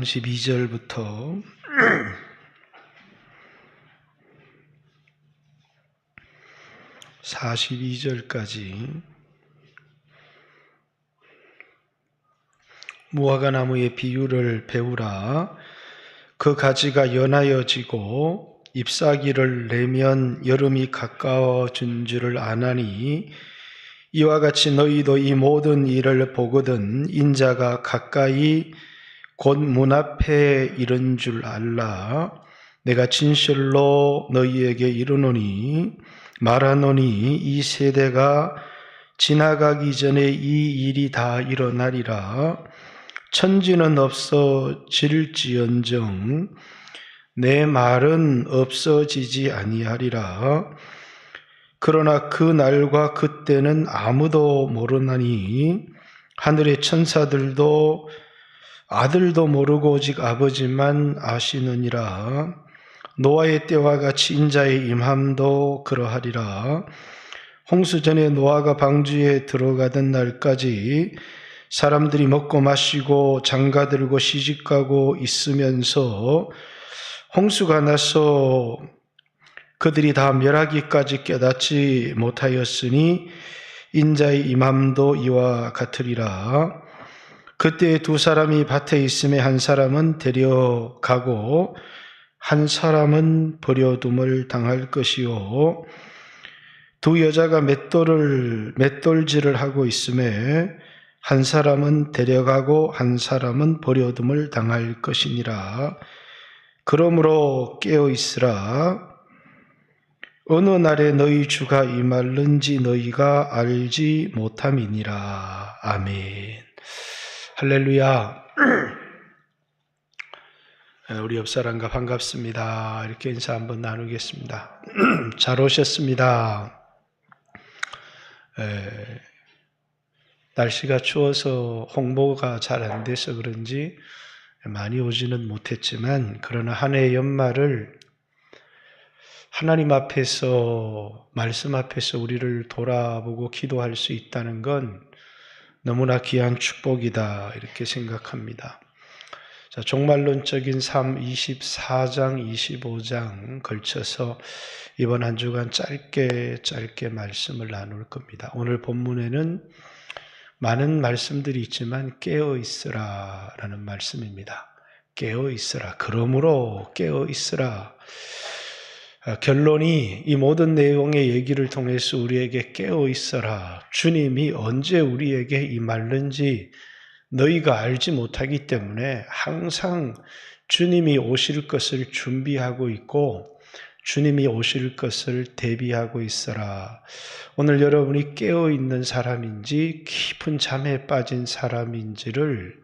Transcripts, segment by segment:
32절부터 42절까지 무화과나무의 비유를 배우라. 그 가지가 연하여지고 잎사귀를 내면 여름이 가까워진 줄을 아나니 이와 같이 너희도 이 모든 일을 보거든 인자가 가까이 곧 문 앞에 이른 줄 알라. 내가 진실로 너희에게 이르노니 말하노니 이 세대가 지나가기 전에 이 일이 다 일어나리라. 천지는 없어질지언정 내 말은 없어지지 아니하리라. 그러나 그 날과 그때는 아무도 모르나니 하늘의 천사들도 아들도 모르고 오직 아버지만 아시느니라. 노아의 때와 같이 인자의 임함도 그러하리라. 홍수전에 노아가 방주에 들어가던 날까지 사람들이 먹고 마시고 장가들고 시집가고 있으면서 홍수가 나서 그들이 다 멸하기까지 깨닫지 못하였으니 인자의 임함도 이와 같으리라. 그때 두 사람이 밭에 있음에 한 사람은 데려가고 한 사람은 버려둠을 당할 것이요 두 여자가 맷돌질을 하고 있음에 한 사람은 데려가고 한 사람은 버려둠을 당할 것이니라. 그러므로 깨어 있으라. 어느 날에 너희 주가 임할는지 너희가 알지 못함이니라. 아멘. 할렐루야. 우리 옆사람과 반갑습니다. 이렇게 인사 한번 나누겠습니다. 잘 오셨습니다. 날씨가 추워서 홍보가 잘 안 돼서 그런지 많이 오지는 못했지만 그러나 한 해의 연말을 하나님 앞에서 말씀 앞에서 우리를 돌아보고 기도할 수 있다는 건 너무나 귀한 축복이다 이렇게 생각합니다. 자, 종말론적인 삶 24장, 25장 걸쳐서 이번 한 주간 짧게 말씀을 나눌 겁니다. 오늘 본문에는 많은 말씀들이 있지만 깨어 있으라 라는 말씀입니다. 깨어 있으라. 그러므로 깨어 있으라. 결론이 이 모든 내용의 얘기를 통해서 우리에게 깨어 있어라. 주님이 언제 우리에게 임할는지 너희가 알지 못하기 때문에 항상 주님이 오실 것을 준비하고 있고 주님이 오실 것을 대비하고 있어라. 오늘 여러분이 깨어있는 사람인지 깊은 잠에 빠진 사람인지를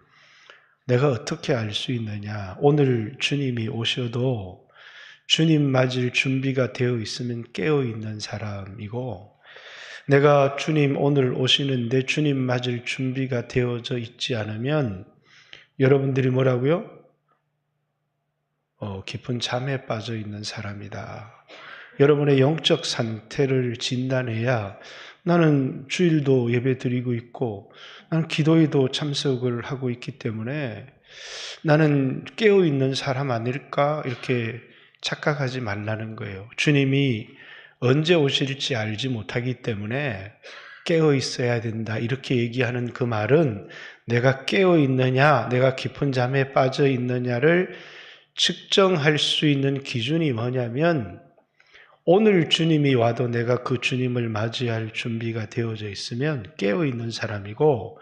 내가 어떻게 알 수 있느냐. 오늘 주님이 오셔도 주님 맞을 준비가 되어 있으면 깨어있는 사람이고 내가 주님 오늘 오시는데 주님 맞을 준비가 되어져 있지 않으면 여러분들이 뭐라고요? 깊은 잠에 빠져 있는 사람이다. 여러분의 영적 상태를 진단해야 나는 주일도 예배 드리고 있고 나는 기도에도 참석을 하고 있기 때문에 나는 깨어있는 사람 아닐까 이렇게 착각하지 말라는 거예요. 주님이 언제 오실지 알지 못하기 때문에 깨어 있어야 된다 이렇게 얘기하는 그 말은 내가 깨어 있느냐 내가 깊은 잠에 빠져 있느냐를 측정할 수 있는 기준이 뭐냐면 오늘 주님이 와도 내가 그 주님을 맞이할 준비가 되어져 있으면 깨어있는 사람이고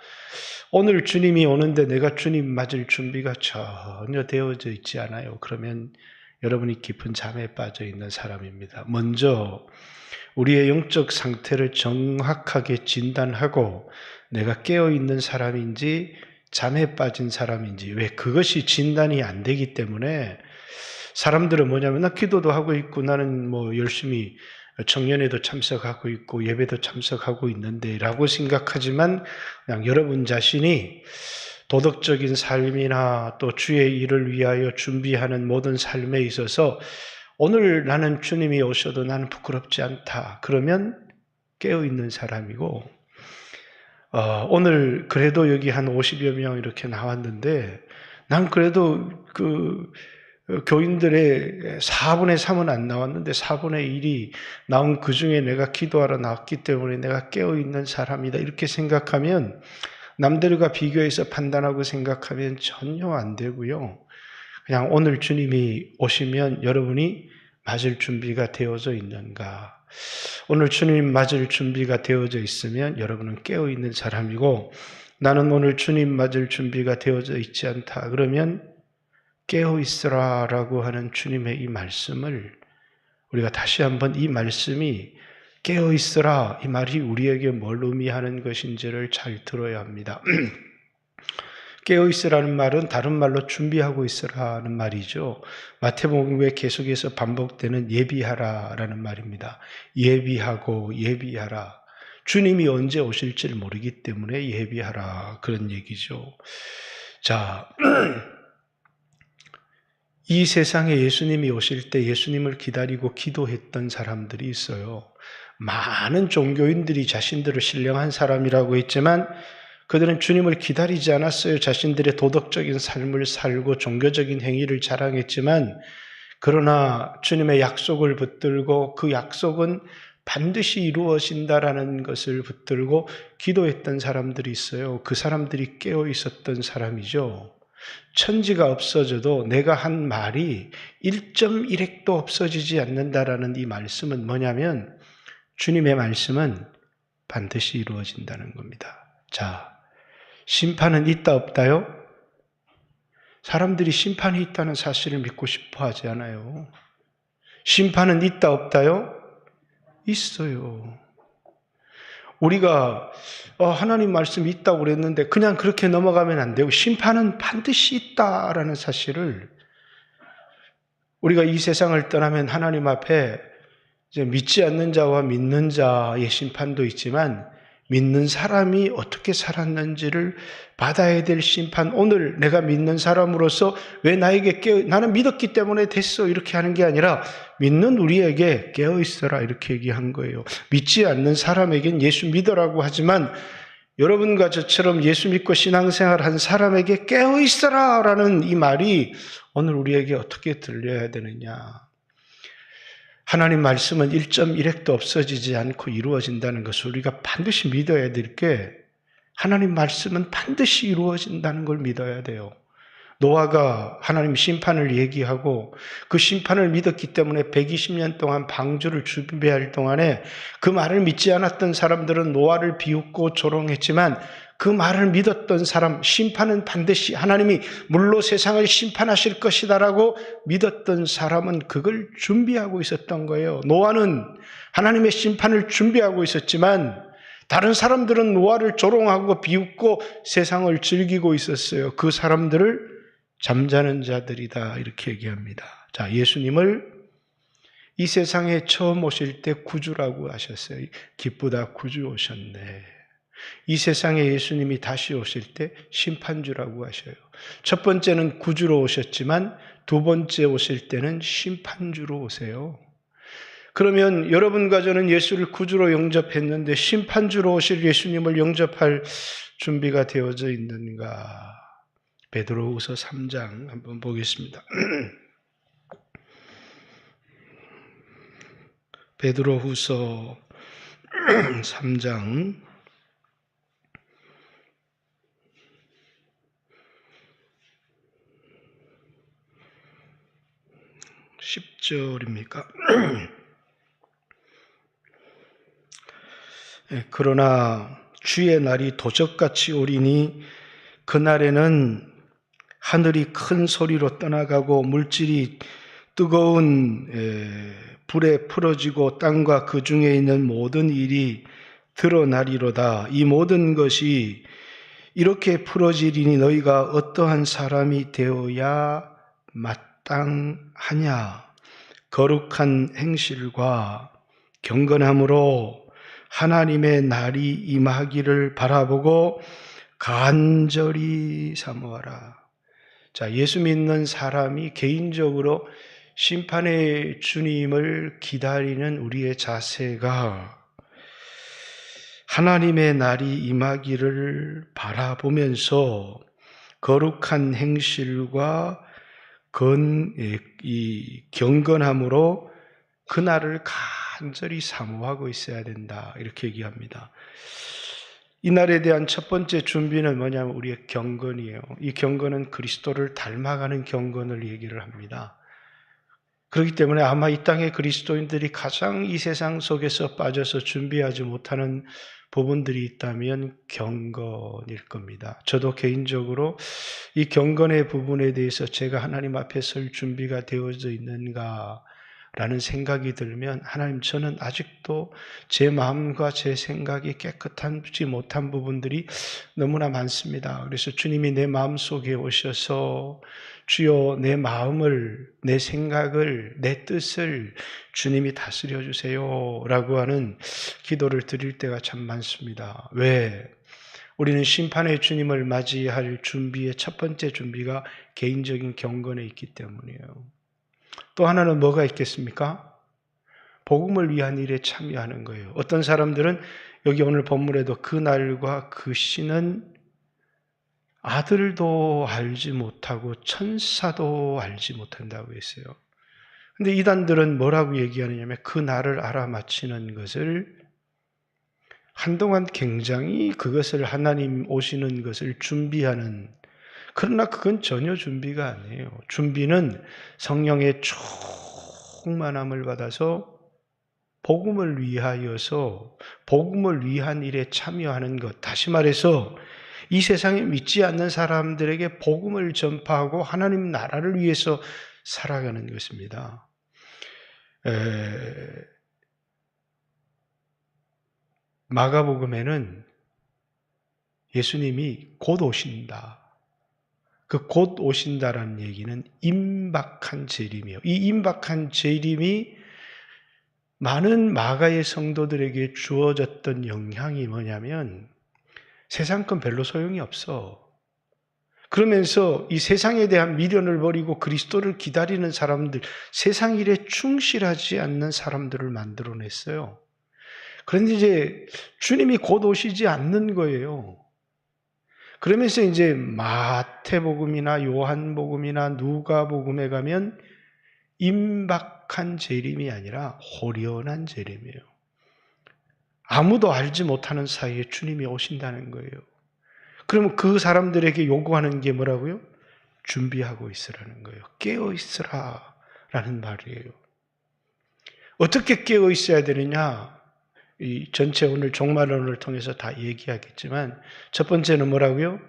오늘 주님이 오는데 내가 주님 맞을 준비가 전혀 되어져 있지 않아요. 그러면 여러분이 깊은 잠에 빠져 있는 사람입니다. 먼저 우리의 영적 상태를 정확하게 진단하고 내가 깨어있는 사람인지 잠에 빠진 사람인지 왜 그것이 진단이 안 되기 때문에 사람들은 뭐냐면 나 기도도 하고 있고 나는 열심히 청년회도 참석하고 있고 예배도 참석하고 있는데 라고 생각하지만 그냥 여러분 자신이 도덕적인 삶이나 또 주의 일을 위하여 준비하는 모든 삶에 있어서 오늘 나는 주님이 오셔도 나는 부끄럽지 않다. 그러면 깨어있는 사람이고 오늘 그래도 여기 한 50여 명 이렇게 나왔는데 난 그래도 교인들의 4분의 3은 안 나왔는데 4분의 1이 나온 그 중에 내가 기도하러 나왔기 때문에 내가 깨어있는 사람이다. 이렇게 생각하면, 남들과 비교해서 판단하고 생각하면 전혀 안 되고요. 그냥 오늘 주님이 오시면 여러분이 맞을 준비가 되어져 있는가? 오늘 주님 맞을 준비가 되어져 있으면 여러분은 깨어있는 사람이고, 나는 오늘 주님 맞을 준비가 되어져 있지 않다. 그러면 깨어있으라 라고 하는 주님의 이 말씀을 우리가 다시 한번, 이 말씀이 깨어있으라, 이 말이 우리에게 뭘 의미하는 것인지를 잘 들어야 합니다. 깨어있으라는 말은 다른 말로 준비하고 있으라는 말이죠. 마태복음에 계속해서 반복되는 예비하라라는 말입니다. 예비하고 예비하라. 주님이 언제 오실지 모르기 때문에 예비하라, 그런 얘기죠. 자, 이 세상에 예수님이 오실 때 예수님을 기다리고 기도했던 사람들이 있어요. 많은 종교인들이 자신들을 신령한 사람이라고 했지만 그들은 주님을 기다리지 않았어요. 자신들의 도덕적인 삶을 살고 종교적인 행위를 자랑했지만, 그러나 주님의 약속을 붙들고 그 약속은 반드시 이루어진다라는 것을 붙들고 기도했던 사람들이 있어요. 그 사람들이 깨어 있었던 사람이죠. 천지가 없어져도 내가 한 말이 1.1핵도 없어지지 않는다라는 이 말씀은 뭐냐면, 주님의 말씀은 반드시 이루어진다는 겁니다. 자, 심판은 있다 없다요? 사람들이 심판이 있다는 사실을 믿고 싶어 하지 않아요. 심판은 있다 없다요? 있어요. 우리가 하나님 말씀이 있다고 그랬는데 그냥 그렇게 넘어가면 안 되고, 심판은 반드시 있다라는 사실을, 우리가 이 세상을 떠나면 하나님 앞에 이제 믿지 않는 자와 믿는 자의 심판도 있지만, 믿는 사람이 어떻게 살았는지를 받아야 될 심판, 오늘 내가 믿는 사람으로서 왜 나에게 나는 믿었기 때문에 됐어 이렇게 하는 게 아니라, 믿는 우리에게 깨어있어라 이렇게 얘기한 거예요. 믿지 않는 사람에겐 예수 믿으라고 하지만, 여러분과 저처럼 예수 믿고 신앙생활한 사람에게 깨어있어라 라는 이 말이 오늘 우리에게 어떻게 들려야 되느냐. 하나님 말씀은 1.1핵도 없어지지 않고 이루어진다는 것을 우리가 반드시 믿어야 될 게, 하나님 말씀은 반드시 이루어진다는 걸 믿어야 돼요. 노아가 하나님 심판을 얘기하고 그 심판을 믿었기 때문에 120년 동안 방주를 준비할 동안에 그 말을 믿지 않았던 사람들은 노아를 비웃고 조롱했지만, 그 말을 믿었던 사람, 심판은 반드시 하나님이 물로 세상을 심판하실 것이다라고 믿었던 사람은 그걸 준비하고 있었던 거예요. 노아는 하나님의 심판을 준비하고 있었지만, 다른 사람들은 노아를 조롱하고 비웃고 세상을 즐기고 있었어요. 그 사람들을 잠자는 자들이다 이렇게 얘기합니다. 자, 예수님을 이 세상에 처음 오실 때 구주라고 하셨어요. 기쁘다, 구주 오셨네. 이 세상에 예수님이 다시 오실 때 심판주라고 하셔요. 첫 번째는 구주로 오셨지만 두 번째 오실 때는 심판주로 오세요. 그러면 여러분과 저는 예수를 구주로 영접했는데 심판주로 오실 예수님을 영접할 준비가 되어져 있는가? 베드로후서 3장 한번 보겠습니다. 베드로후서 3장 10절입니까? 그러나 주의 날이 도적같이 오리니 그날에는 하늘이 큰 소리로 떠나가고 물질이 뜨거운 불에 풀어지고 땅과 그 중에 있는 모든 일이 드러나리로다. 이 모든 것이 이렇게 풀어지리니 너희가 어떠한 사람이 되어야 마땅하냐. 거룩한 행실과 경건함으로 하나님의 날이 임하기를 바라보고 간절히 사모하라. 자, 예수 믿는 사람이 개인적으로 심판의 주님을 기다리는 우리의 자세가 하나님의 날이 임하기를 바라보면서 거룩한 행실과 이 경건함으로 그날을 간절히 사모하고 있어야 된다. 이렇게 얘기합니다. 이 날에 대한 첫 번째 준비는 뭐냐면 우리의 경건이에요. 이 경건은 그리스도를 닮아가는 경건을 얘기를 합니다. 그렇기 때문에 아마 이 땅의 그리스도인들이 가장 이 세상 속에서 빠져서 준비하지 못하는 부분들이 있다면 경건일 겁니다. 저도 개인적으로 이 경건의 부분에 대해서 제가 하나님 앞에 설 준비가 되어져 있는가 라는 생각이 들면 하나님, 저는 아직도 제 마음과 제 생각이 깨끗하지 못한 부분들이 너무나 많습니다. 그래서 주님이 내 마음속에 오셔서 주여 내 마음을, 내 생각을, 내 뜻을 주님이 다스려 주세요 라고 하는 기도를 드릴 때가 참 많습니다. 왜? 우리는 심판의 주님을 맞이할 준비의 첫 번째 준비가 개인적인 경건에 있기 때문이에요. 또 하나는 뭐가 있겠습니까? 복음을 위한 일에 참여하는 거예요. 어떤 사람들은 여기 오늘 본문에도 그 날과 그 시는 아들도 알지 못하고 천사도 알지 못한다고 했어요. 근데 이단들은 뭐라고 얘기하느냐면 그 날을 알아맞히는 것을 한동안 굉장히 그것을 하나님 오시는 것을 준비하는, 그러나 그건 전혀 준비가 아니에요. 준비는 성령의 충만함을 받아서 복음을 위하여서 복음을 위한 일에 참여하는 것. 다시 말해서 이 세상에 믿지 않는 사람들에게 복음을 전파하고 하나님 나라를 위해서 살아가는 것입니다. 마가복음에는 예수님이 곧 오신다. 그 곧 오신다라는 얘기는 임박한 재림이에요. 이 임박한 재림이 많은 마가의 성도들에게 주어졌던 영향이 뭐냐면 세상 건 별로 소용이 없어. 그러면서 이 세상에 대한 미련을 버리고 그리스도를 기다리는 사람들, 세상 일에 충실하지 않는 사람들을 만들어냈어요. 그런데 이제 주님이 곧 오시지 않는 거예요. 그러면서 이제 마태복음이나 요한복음이나 누가복음에 가면 임박한 재림이 아니라 호련한 재림이에요. 아무도 알지 못하는 사이에 주님이 오신다는 거예요. 그러면 그 사람들에게 요구하는 게 뭐라고요? 준비하고 있으라는 거예요. 깨어 있으라 라는 말이에요. 어떻게 깨어 있어야 되느냐? 이 전체 오늘 종말론을 통해서 다 얘기하겠지만 첫 번째는 뭐라고요?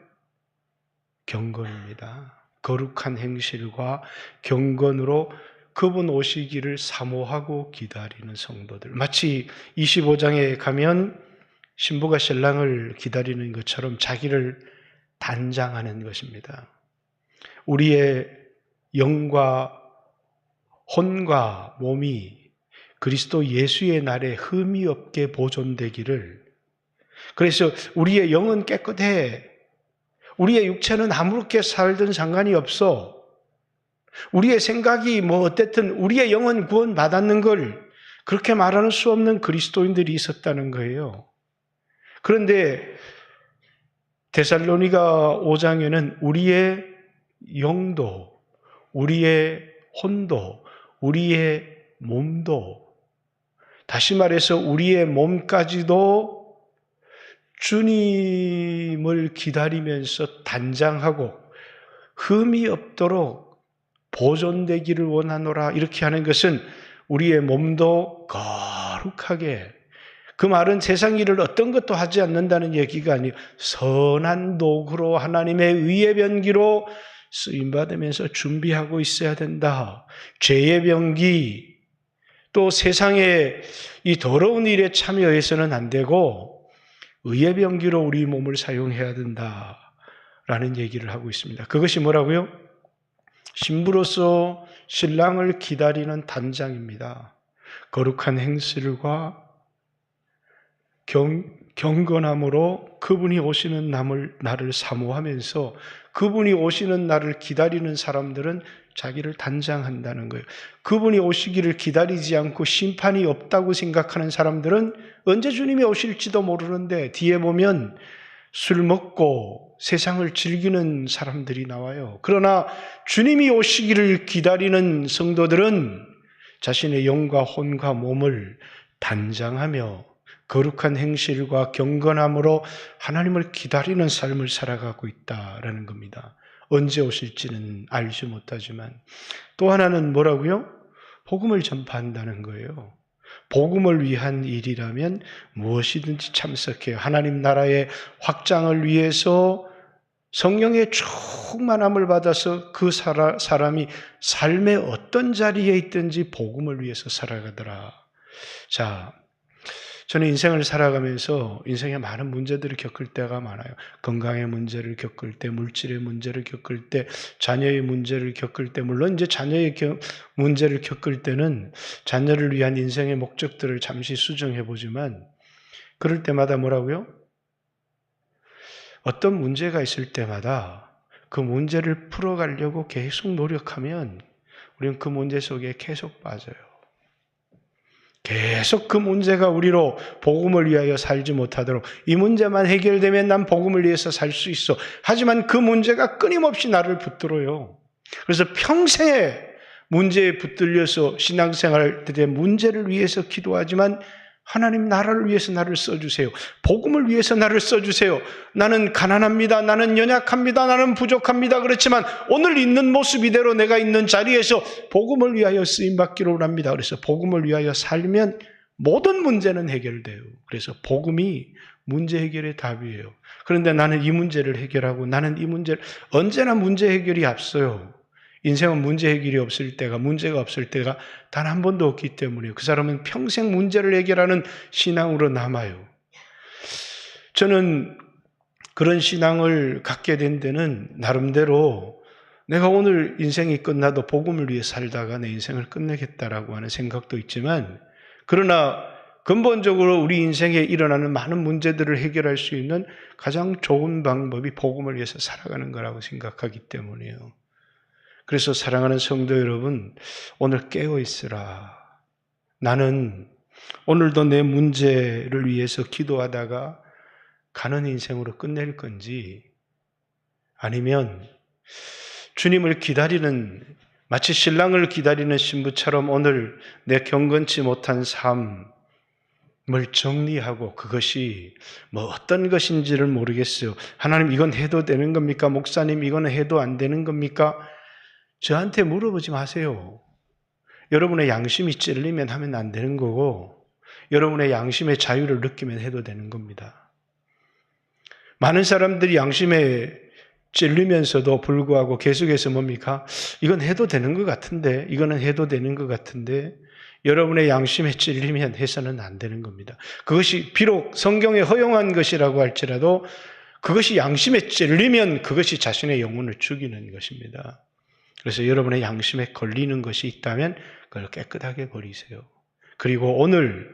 경건입니다. 거룩한 행실과 경건으로 그분 오시기를 사모하고 기다리는 성도들. 마치 25장에 가면 신부가 신랑을 기다리는 것처럼 자기를 단장하는 것입니다. 우리의 영과 혼과 몸이 그리스도 예수의 날에 흠이 없게 보존되기를, 그래서 우리의 영은 깨끗해. 우리의 육체는 아무렇게 살든 상관이 없어. 우리의 생각이 뭐 어쨌든 우리의 영은 구원받았는 걸 그렇게 말할 수 없는 그리스도인들이 있었다는 거예요. 그런데 데살로니가 5장에는 우리의 영도, 우리의 혼도, 우리의 몸도, 다시 말해서 우리의 몸까지도 주님을 기다리면서 단장하고 흠이 없도록 보존되기를 원하노라 이렇게 하는 것은 우리의 몸도 거룩하게, 그 말은 세상 일을 어떤 것도 하지 않는다는 얘기가 아니에요. 선한 도구로 하나님의 의의 변기로 쓰임받으면서 준비하고 있어야 된다. 죄의 변기, 또 세상의 이 더러운 일에 참여해서는 안 되고 의의 변기로 우리 몸을 사용해야 된다라는 얘기를 하고 있습니다. 그것이 뭐라고요? 신부로서 신랑을 기다리는 단장입니다. 거룩한 행실과 경건함으로 그분이 오시는 날을 사모하면서 그분이 오시는 날을 기다리는 사람들은 자기를 단장한다는 거예요. 그분이 오시기를 기다리지 않고 심판이 없다고 생각하는 사람들은 언제 주님이 오실지도 모르는데 뒤에 보면 술 먹고 세상을 즐기는 사람들이 나와요. 그러나 주님이 오시기를 기다리는 성도들은 자신의 영과 혼과 몸을 단장하며 거룩한 행실과 경건함으로 하나님을 기다리는 삶을 살아가고 있다라는 겁니다. 언제 오실지는 알지 못하지만 또 하나는 뭐라고요? 복음을 전파한다는 거예요. 복음을 위한 일이라면 무엇이든지 참석해요. 하나님 나라의 확장을 위해서 성령의 충만함을 받아서 그 사람이 삶의 어떤 자리에 있든지 복음을 위해서 살아가더라. 자, 저는 인생을 살아가면서 인생에 많은 문제들을 겪을 때가 많아요. 건강의 문제를 겪을 때, 물질의 문제를 겪을 때, 자녀의 문제를 겪을 때, 물론 이제 자녀의 문제를 겪을 때는 자녀를 위한 인생의 목적들을 잠시 수정해 보지만 그럴 때마다 뭐라고요? 어떤 문제가 있을 때마다 그 문제를 풀어가려고 계속 노력하면 우리는 그 문제 속에 계속 빠져요. 계속 그 문제가 우리로 복음을 위하여 살지 못하도록 이 문제만 해결되면 난 복음을 위해서 살 수 있어. 하지만 그 문제가 끊임없이 나를 붙들어요. 그래서 평생에 문제에 붙들려서 신앙생활 때 문제를 위해서 기도하지만 하나님 나라를 위해서 나를 써주세요. 복음을 위해서 나를 써주세요. 나는 가난합니다. 나는 연약합니다. 나는 부족합니다. 그렇지만 오늘 있는 모습 이대로 내가 있는 자리에서 복음을 위하여 쓰임받기를 원합니다. 그래서 복음을 위하여 살면 모든 문제는 해결돼요. 그래서 복음이 문제 해결의 답이에요. 그런데 나는 이 문제를 해결하고 나는 이 문제를 언제나 문제 해결이 앞서요. 인생은 문제 해결이 없을 때가 문제가 없을 때가 단 한 번도 없기 때문에 그 사람은 평생 문제를 해결하는 신앙으로 남아요. 저는 그런 신앙을 갖게 된 데는 나름대로 내가 오늘 인생이 끝나도 복음을 위해 살다가 내 인생을 끝내겠다라고 하는 생각도 있지만 그러나 근본적으로 우리 인생에 일어나는 많은 문제들을 해결할 수 있는 가장 좋은 방법이 복음을 위해서 살아가는 거라고 생각하기 때문이에요. 그래서 사랑하는 성도 여러분, 오늘 깨어 있으라. 나는 오늘도 내 문제를 위해서 기도하다가 가는 인생으로 끝낼 건지 아니면 주님을 기다리는 마치 신랑을 기다리는 신부처럼 오늘 내 경건치 못한 삶을 정리하고 그것이 뭐 어떤 것인지를 모르겠어요. 하나님 이건 해도 되는 겁니까? 목사님 이거는 해도 안 되는 겁니까? 저한테 물어보지 마세요. 여러분의 양심이 찔리면 하면 안 되는 거고 여러분의 양심의 자유를 느끼면 해도 되는 겁니다. 많은 사람들이 양심에 찔리면서도 불구하고 계속해서 뭡니까? 이건 해도 되는 것 같은데 이거는 해도 되는 것 같은데 여러분의 양심에 찔리면 해서는 안 되는 겁니다. 그것이 비록 성경에 허용한 것이라고 할지라도 그것이 양심에 찔리면 그것이 자신의 영혼을 죽이는 것입니다. 그래서 여러분의 양심에 걸리는 것이 있다면 그걸 깨끗하게 버리세요. 그리고 오늘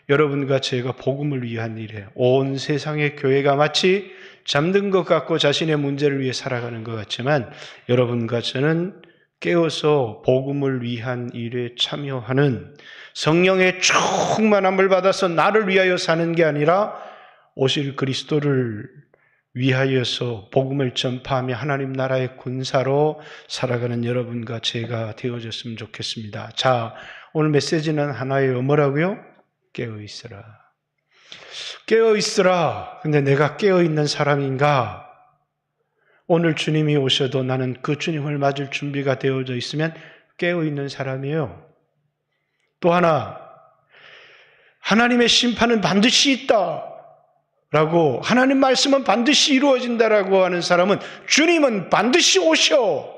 여러분과 제가 복음을 위한 일에 온 세상의 교회가 마치 잠든 것 같고 자신의 문제를 위해 살아가는 것 같지만 여러분과 저는 깨어서 복음을 위한 일에 참여하는 성령의 충만함을 받아서 나를 위하여 사는 게 아니라 오실 그리스도를 위하여서 복음을 전파하며 하나님 나라의 군사로 살아가는 여러분과 제가 되어졌으면 좋겠습니다. 자, 오늘 메시지는 하나예요. 뭐라고요? 깨어있으라. 깨어있으라. 근데 내가 깨어있는 사람인가? 오늘 주님이 오셔도 나는 그 주님을 맞을 준비가 되어져 있으면 깨어있는 사람이에요. 또 하나, 하나님의 심판은 반드시 있다. 라고 하나님 말씀은 반드시 이루어진다라고 하는 사람은 주님은 반드시 오셔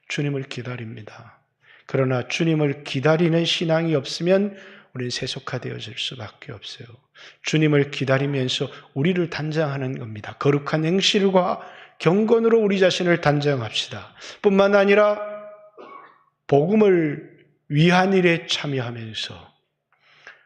주님을 기다립니다. 그러나 주님을 기다리는 신앙이 없으면 우리는 세속화되어질 수밖에 없어요. 주님을 기다리면서 우리를 단장하는 겁니다. 거룩한 행실과 경건으로 우리 자신을 단장합시다. 뿐만 아니라 복음을 위한 일에 참여하면서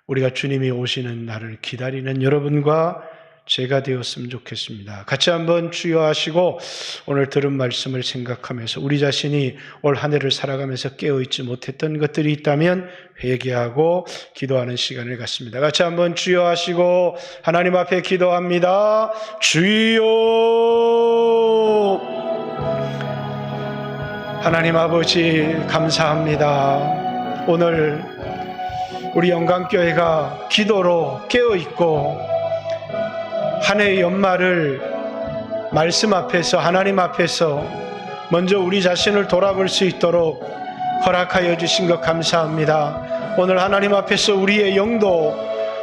우리가 주님이 오시는 날을 기다리는 여러분과 제가 되었으면 좋겠습니다. 같이 한번 주여하시고 오늘 들은 말씀을 생각하면서 우리 자신이 올 한 해를 살아가면서 깨어있지 못했던 것들이 있다면 회개하고 기도하는 시간을 갖습니다. 같이 한번 주여하시고 하나님 앞에 기도합니다. 주여, 하나님 아버지 감사합니다. 오늘 우리 영광교회가 기도로 깨어있고 한 해의 연말을 말씀 앞에서 하나님 앞에서 먼저 우리 자신을 돌아볼 수 있도록 허락하여 주신 것 감사합니다. 오늘 하나님 앞에서 우리의 영도,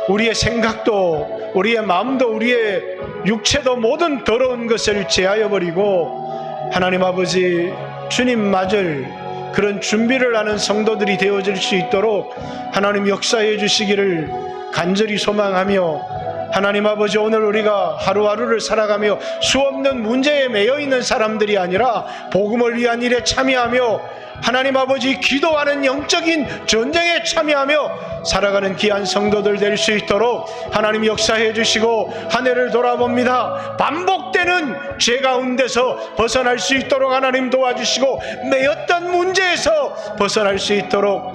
우리의 생각도, 우리의 마음도, 우리의 육체도 모든 더러운 것을 제하여 버리고 하나님 아버지 주님 맞을 그런 준비를 하는 성도들이 되어질 수 있도록 하나님 역사해 주시기를 간절히 소망하며, 하나님 아버지 오늘 우리가 하루하루를 살아가며 수없는 문제에 매여 있는 사람들이 아니라 복음을 위한 일에 참여하며 하나님 아버지 기도하는 영적인 전쟁에 참여하며 살아가는 귀한 성도들 될 수 있도록 하나님 역사해 주시고, 한 해를 돌아봅니다. 반복되는 죄 가운데서 벗어날 수 있도록 하나님 도와주시고 매였던 문제에서 벗어날 수 있도록